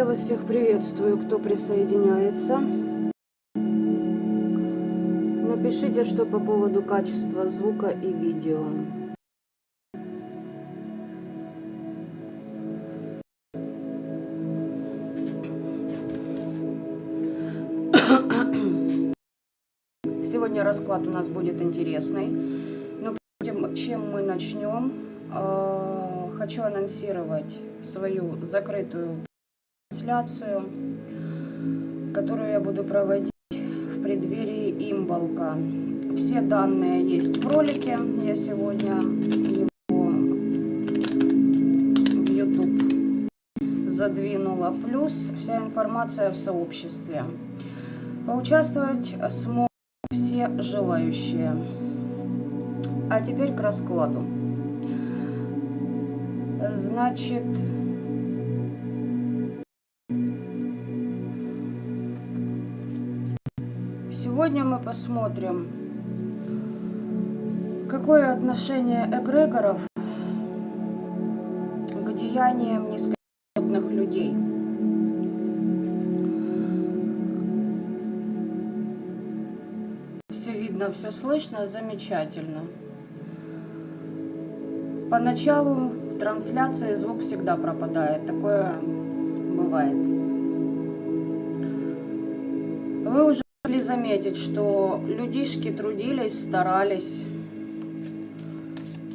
Я вас всех приветствую, кто присоединяется. Напишите, что по поводу качества звука и видео. Сегодня расклад у нас будет интересный. Но прежде чем мы начнем, хочу анонсировать свою закрытую трансляцию, которую я буду проводить в преддверии Имболка. Все данные есть в ролике. Я сегодня его в YouTube задвинула. Плюс вся информация в сообществе. Поучаствовать смогут все желающие. А теперь к раскладу. Значит, сегодня мы посмотрим, какое отношение эгрегоров к деяниям низкочастотных людей. Все видно, все слышно, замечательно. Поначалу трансляции звук всегда пропадает, такое бывает. Вы уже могли заметить, что людишки трудились, старались,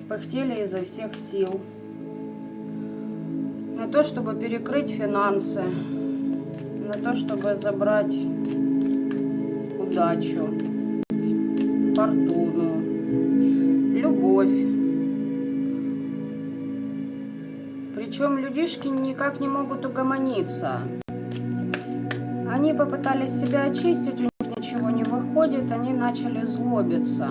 пыхтели изо всех сил на то, чтобы перекрыть финансы, на то, чтобы забрать удачу, фортуну, любовь. Причем людишки никак не могут угомониться. Они попытались себя очистить, у них ничего не выходит, они начали злобиться.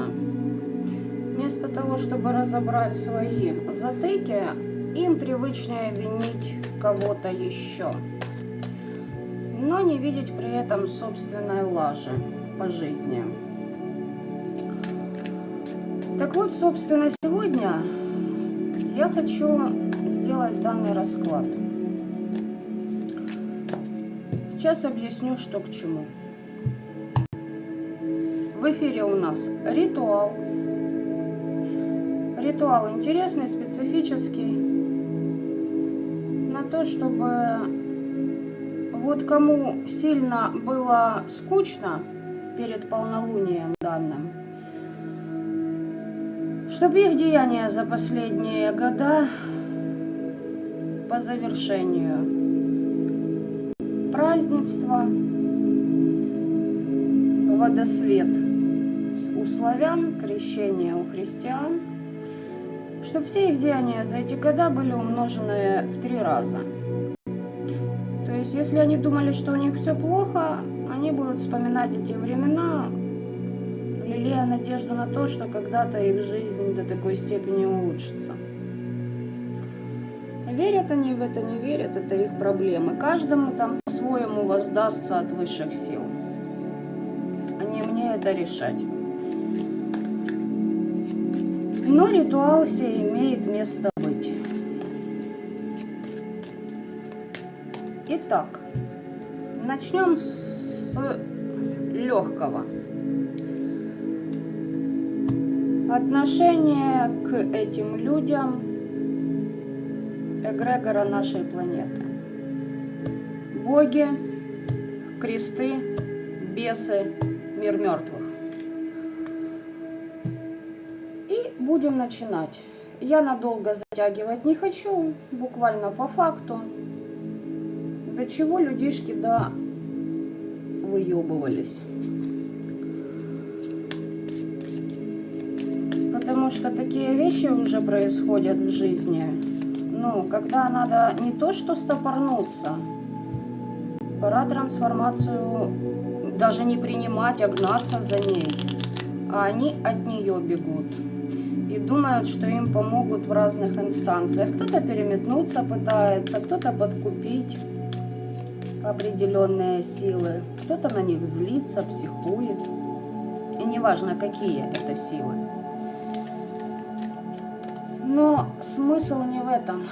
Вместо того, чтобы разобрать свои затыки, им привычнее винить кого-то еще, но не видеть при этом собственной лажи по жизни. Так вот, собственно, сегодня я хочу сделать данный расклад. Сейчас объясню, что к чему. В эфире у нас ритуал. Ритуал интересный, специфический. На то, чтобы вот кому сильно было скучно перед полнолунием данным, чтобы их деяния за последние года по завершению празднества, водосвет у славян, крещение у христиан, чтобы все их деяния за эти года были умножены в 3 раза. То есть, если они думали, что у них все плохо, они будут вспоминать эти времена, лелея надежду на то, что когда-то их жизнь до такой степени улучшится. Верят они в это, не верят, это их проблемы. Каждому там по-своему воздастся от высших сил. А не мне это решать. Но ритуал сей имеет место быть. Итак, начнем с легкого. Отношение к этим людям эгрегора нашей планеты. Боги, кресты, бесы, мир мертвых. И будем начинать. Я надолго затягивать не хочу, буквально по факту. До чего людишки выебывались. Потому что такие вещи уже происходят в жизни. Ну, когда надо не то что стопорнуться, пора трансформацию даже не принимать, а гнаться за ней. А они от нее бегут. И думают, что им помогут в разных инстанциях. Кто-то переметнуться пытается, кто-то подкупить определенные силы, кто-то на них злится, психует. И неважно, какие это силы. Но смысл не в этом,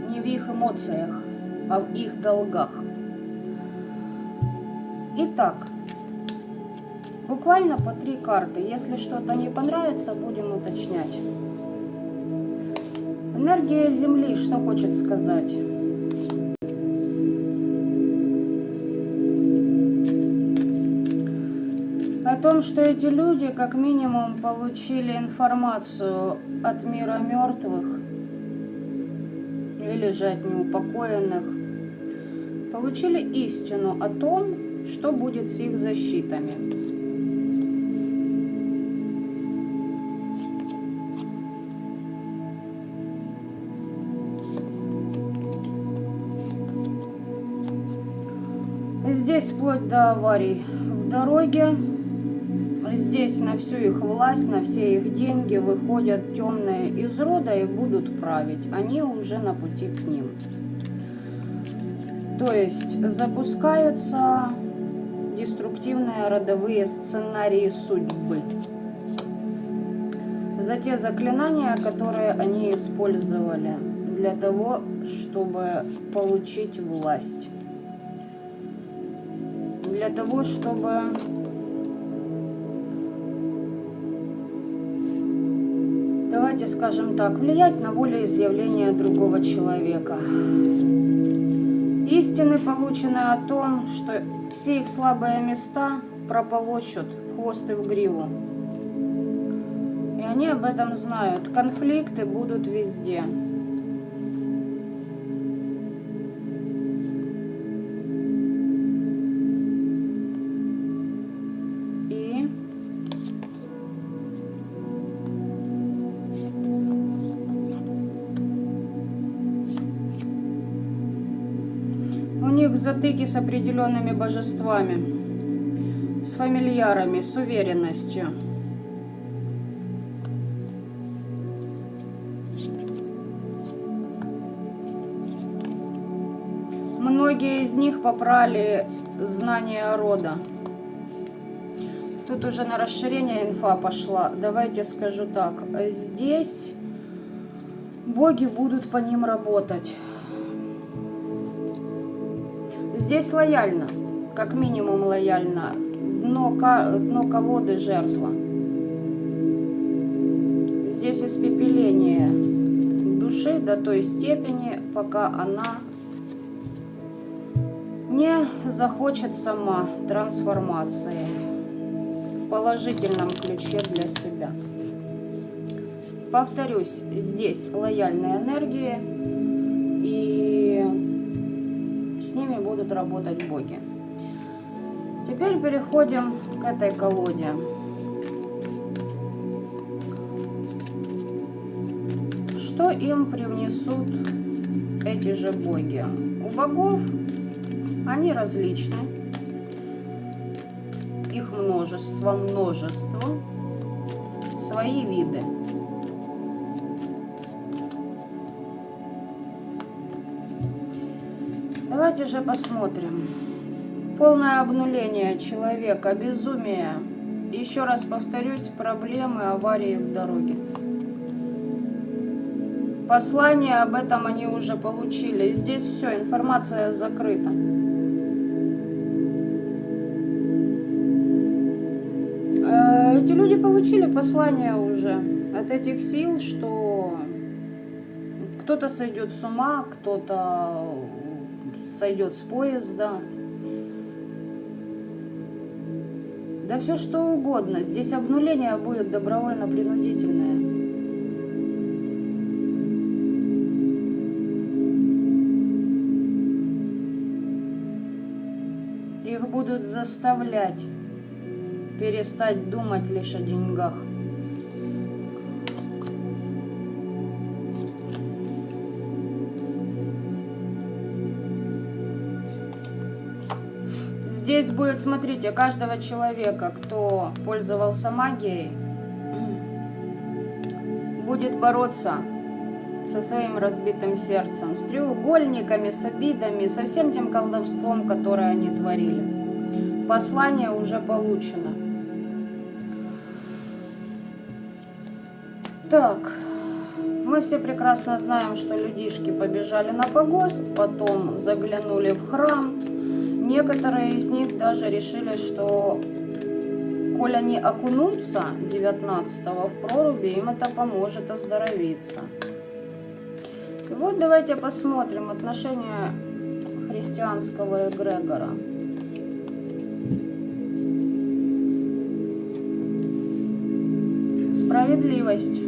не в их эмоциях. о их долгах. Итак, буквально по 3 карты. Если что-то не понравится, будем уточнять. Энергия Земли что хочет сказать? О том, что эти люди как минимум получили информацию от мира мертвых или же от неупокоенных, получили истину о том, что будет с их защитами. Здесь вплоть до аварий в дороге. Здесь на всю их власть, на все их деньги выходят темные из рода и будут править. Они уже на пути к ним. То есть запускаются деструктивные родовые сценарии судьбы. За те заклинания, которые они использовали для того, чтобы получить власть. Для того, чтобы давайте скажем так, влиять на волеизъявление другого человека. Истины получены о том, что все их слабые места прополощут в хвост и в гриву. И они об этом знают. Конфликты будут везде. Затыки с определенными божествами, с фамильярами, с уверенностью. Многие из них попрали знания рода. Тут уже на расширение инфа пошла. Давайте скажу так. Здесь боги будут по ним работать. Здесь лояльно, как минимум лояльно, дно колоды жертва. Здесь испепеление души до той степени, пока она не захочет сама трансформации в положительном ключе для себя. Повторюсь, здесь лояльные энергии и с ними будут работать боги. Теперь переходим к этой колоде. Что им привнесут эти же боги? У богов они различны. Их множество, свои виды. Давайте же посмотрим. Полное обнуление человека, безумие. Еще раз повторюсь, проблемы, аварии в дороге. Послание об этом они уже получили. Здесь все, информация закрыта. Эти люди получили послание уже от этих сил, что кто-то сойдет с ума, кто-то сойдет с поезда. Да все что угодно. Здесь обнуление будет добровольно-принудительное. Их будут заставлять перестать думать лишь о деньгах. Здесь будет, смотрите, каждого человека, кто пользовался магией, будет бороться со своим разбитым сердцем, с треугольниками, с обидами, со всем тем колдовством, которое они творили. Послание уже получено. Так, Мы все прекрасно знаем, что людишки побежали на погост, потом заглянули в храм. Некоторые из них даже решили, что коль они окунутся 19-го в проруби, им это поможет оздоровиться. И вот давайте посмотрим отношение христианского эгрегора. Справедливость.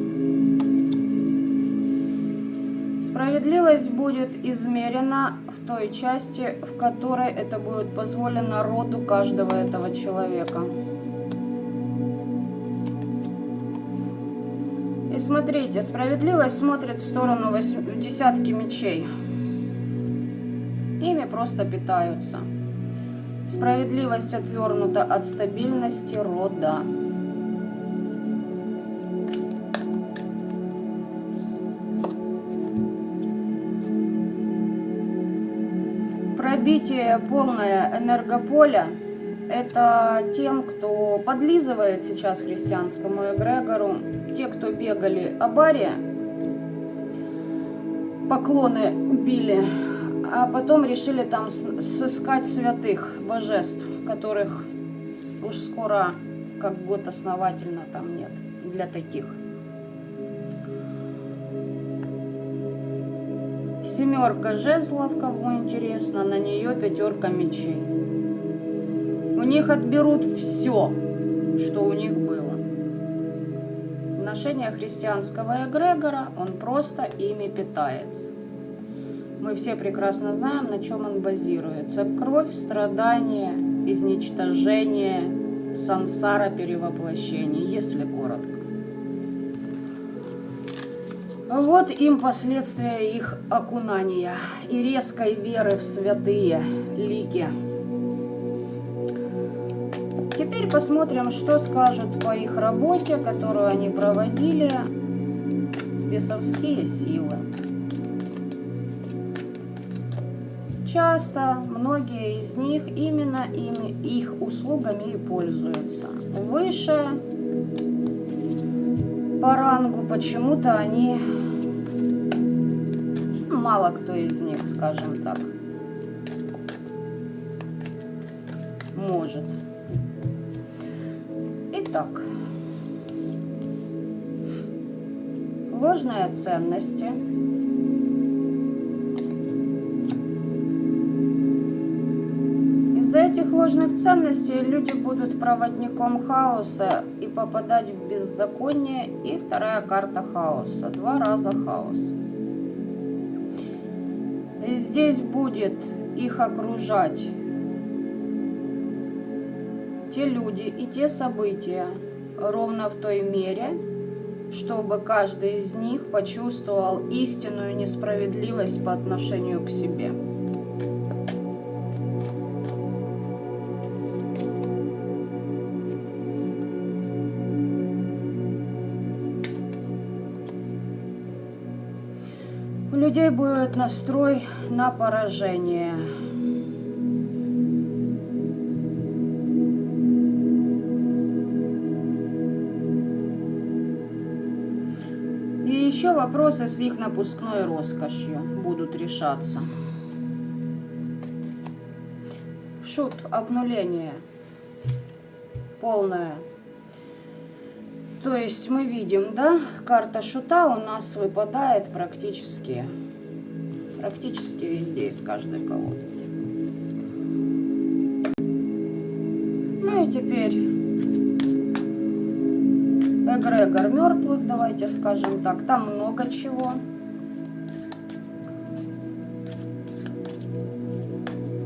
Справедливость будет измерена в той части, в которой это будет позволено роду каждого этого человека. И смотрите, справедливость смотрит в сторону десятки мечей. Ими просто питаются. Справедливость отвернута от стабильности рода. Пробитие полное энергополя – это тем, кто подлизывает сейчас христианскому эгрегору, те, кто бегали абария, поклоны били, а потом решили там сыскать святых божеств, которых уж скоро, как год основательно, там нет для таких. Семерка жезлов, кому интересно, на нее пятерка мечей. У них отберут все, что у них было. Отношение христианского эгрегора, он просто ими питается. Мы все прекрасно знаем, на чем он базируется. Кровь, страдания, изничтожение, сансара, перевоплощение, если коротко. Вот им последствия их окунания и резкой веры в святые лики. Теперь посмотрим, что скажут по их работе, которую они проводили, бесовские силы. Часто многие из них именно их услугами и пользуются. Выше по рангу почему-то они, мало кто из них, скажем так, может. Итак, ложные ценности. Из-за этих ложных ценностей люди будут проводником хаоса и попадать в беззаконие. И вторая карта хаоса. 2 раза хаос. И здесь будет их окружать те люди и те события ровно в той мере, чтобы каждый из них почувствовал истинную несправедливость по отношению к себе. У людей будет настрой на поражение. И еще вопросы с их напускной роскошью будут решаться. Шут, обнуление. Полное. То есть мы видим, да, карта шута у нас выпадает практически везде из каждой колоды. Ну и теперь эгрегор мертвых, давайте скажем так, там много чего.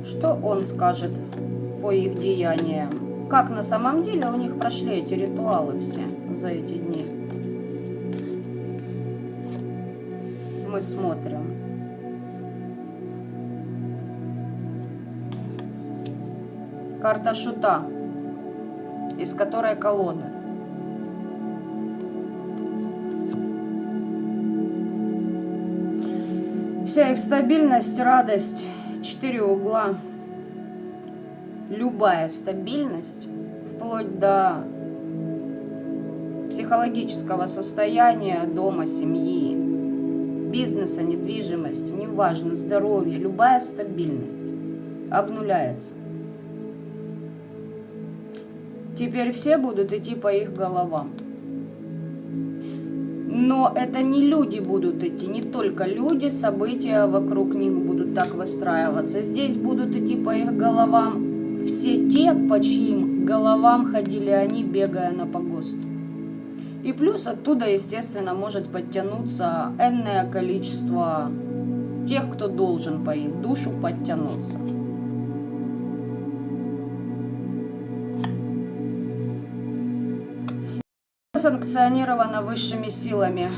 Что он скажет по их деяниям? Как на самом деле у них прошли эти ритуалы все за эти дни? Мы смотрим. Карта шута, из которой колоды. Вся их стабильность, радость, 4 угла. Любая стабильность, вплоть до психологического состояния, дома, семьи, бизнеса, недвижимости, неважно, здоровье, любая стабильность обнуляется. Теперь все будут идти по их головам. Но это не люди будут идти, не только люди, события вокруг них будут так выстраиваться. Здесь будут идти по их головам все те, по чьим головам ходили они, бегая на погост. И плюс оттуда, естественно, может подтянуться энное количество тех, кто должен по их душу подтянуться. Санкционировано высшими силами.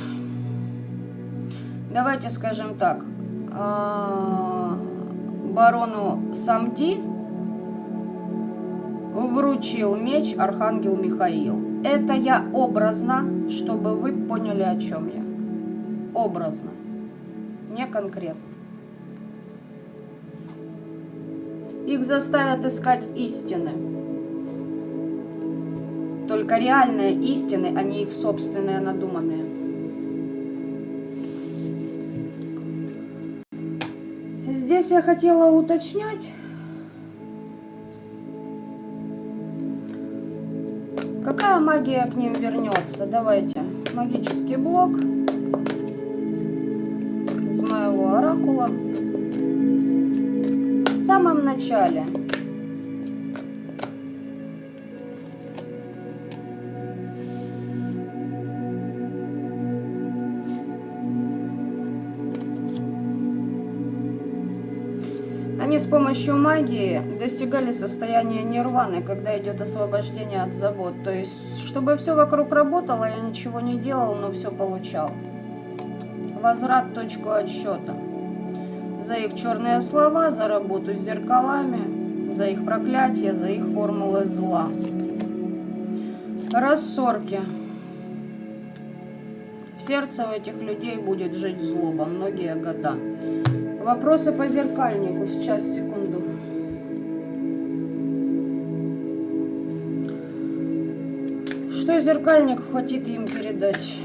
Давайте скажем так. Барону Самди вручил меч архангел Михаил. Это я образно, чтобы вы поняли, о чем я. Образно, не конкретно. Их заставят искать истины. Только реальные истины, а не их собственные надуманные. Здесь я хотела уточнять, какая магия к ним вернется. Давайте. Магический блок из моего оракула. В самом начале. Они с помощью магии достигали состояния нирваны, когда идет освобождение от забот. То есть, чтобы все вокруг работало, я ничего не делал, но все получал. Возврат, точку отсчета. За их черные слова, за работу с зеркалами, за их проклятия, за их формулы зла. Рассорки. В сердце у этих людей будет жить злоба многие года. Вопросы по зеркальнику. Сейчас, секунду. Что зеркальник хочет им передать?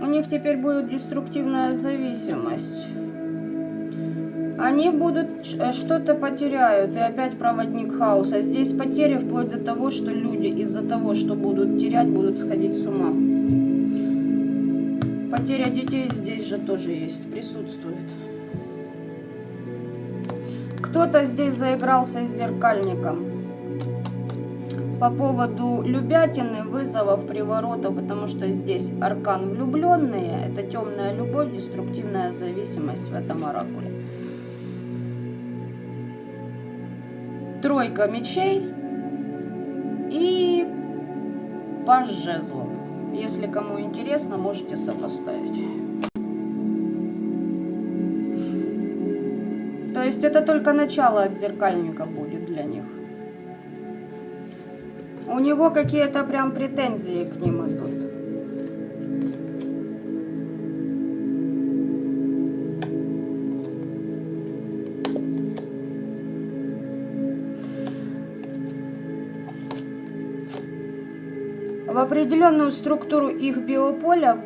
У них теперь будет деструктивная зависимость. Они будут что-то потеряют, и опять проводник хаоса. Здесь потери вплоть до того, что люди из-за того, что будут терять, будут сходить с ума. Потеря детей здесь же тоже есть, присутствует. Кто-то здесь заигрался с зеркальником по поводу любятины, вызовов, приворотов, потому что здесь аркан влюбленные, это темная любовь, деструктивная зависимость в этом оракуле. Тройка мечей и паж жезлов. Если кому интересно, можете сопоставить. То есть это только начало от зеркальника будет для них. У него какие-то прям претензии к ним идут. В определенную структуру их биополя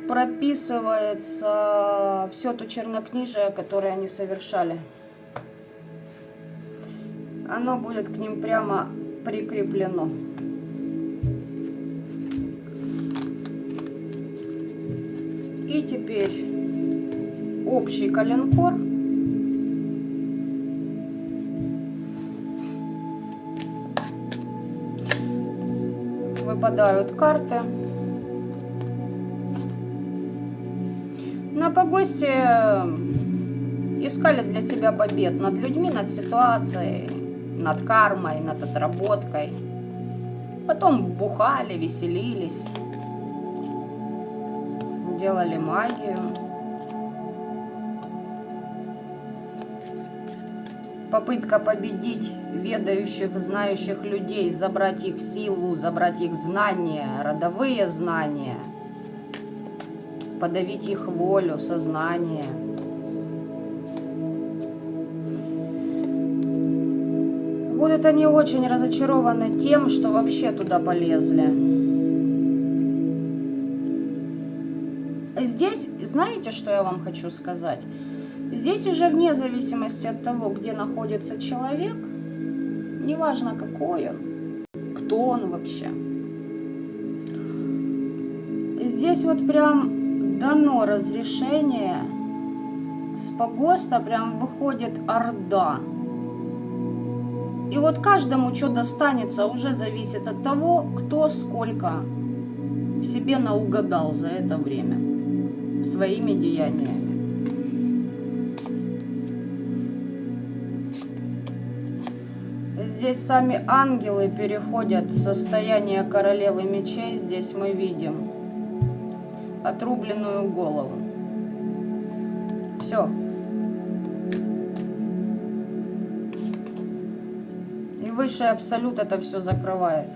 прописывается все то чернокнижие, которое они совершали. Оно будет к ним прямо прикреплено. И теперь общий коленкор. Выпадают карты. На погосте искали для себя побед над людьми, над ситуацией, над кармой, над отработкой. Потом бухали, веселились, делали магию. Попытка победить ведающих, знающих людей, забрать их силу, забрать их знания, родовые знания, подавить их волю, сознание. Будут они очень разочарованы тем, что вообще туда полезли. Здесь, знаете, что я вам хочу сказать? Здесь уже вне зависимости от того, где находится человек, неважно какой он, кто он вообще. Здесь вот прям дано разрешение, с погоста прям выходит орда. И вот каждому что достанется уже зависит от того, кто сколько себе наугадал за это время своими деяниями. Здесь сами ангелы переходят в состояние королевы мечей. Здесь мы видим отрубленную голову. Все. И высший абсолют это все закрывает.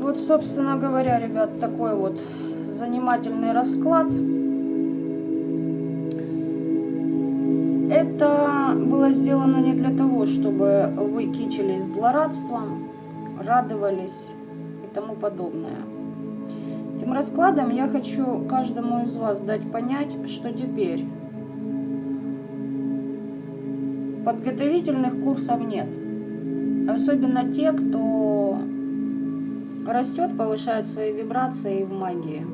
Вот, собственно говоря, ребят, такой вот занимательный расклад. Это было сделано не для того, чтобы вы кичились злорадством, радовались и тому подобное. Этим раскладом я хочу каждому из вас дать понять, что теперь подготовительных курсов нет. Особенно те, кто растет, повышает свои вибрации в магии.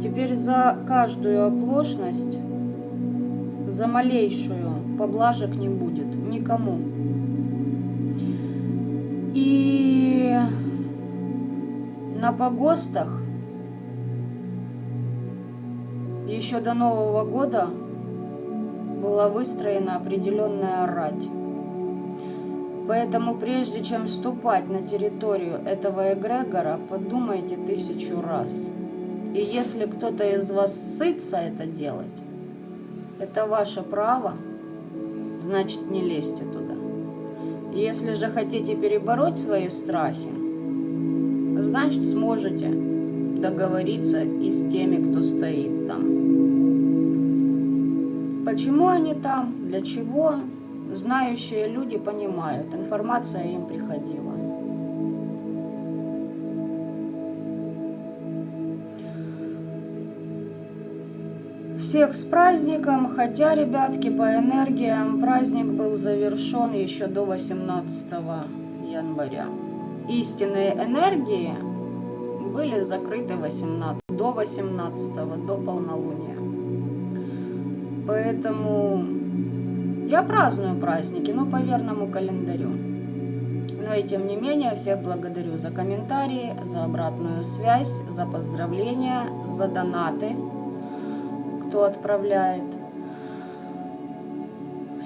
Теперь за каждую оплошность, за малейшую поблажек не будет никому. И на погостах еще до Нового года была выстроена определенная рать. Поэтому прежде чем вступать на территорию этого эгрегора, подумайте 1000 раз. И если кто-то из вас сытся это делать, это ваше право, значит не лезьте туда. Если же хотите перебороть свои страхи, значит сможете договориться и с теми, кто стоит там. Почему они там, для чего, знающие люди понимают, информация им приходила. Всех с праздником, хотя, ребятки, по энергиям праздник был завершен еще до 18 января. Истинные энергии были закрыты до 18, до полнолуния. Поэтому я праздную праздники, но по верному календарю. Но и тем не менее, всех благодарю за комментарии, за обратную связь, за поздравления, за донаты, кто отправляет.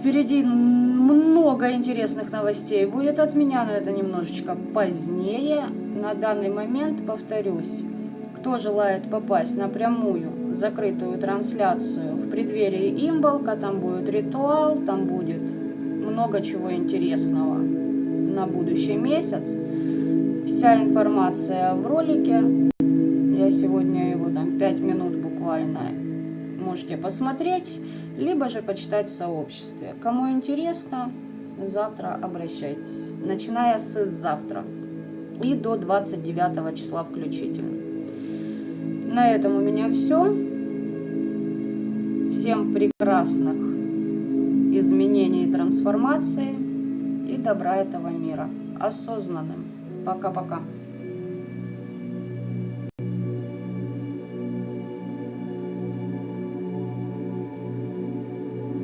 Впереди много интересных новостей будет от меня, но это немножечко позднее. На данный момент, повторюсь, кто желает попасть на прямую закрытую трансляцию в преддверии Имболка, там будет ритуал, там будет много чего интересного на будущий месяц. Вся информация в ролике. Я сегодня его там 5 минут буквально можете посмотреть, либо же почитать в сообществе. Кому интересно, завтра обращайтесь. Начиная с завтра и до 29 числа включительно. На этом у меня все. Всем прекрасных изменений и трансформации и добра этого мира. Осознанным. Пока-пока.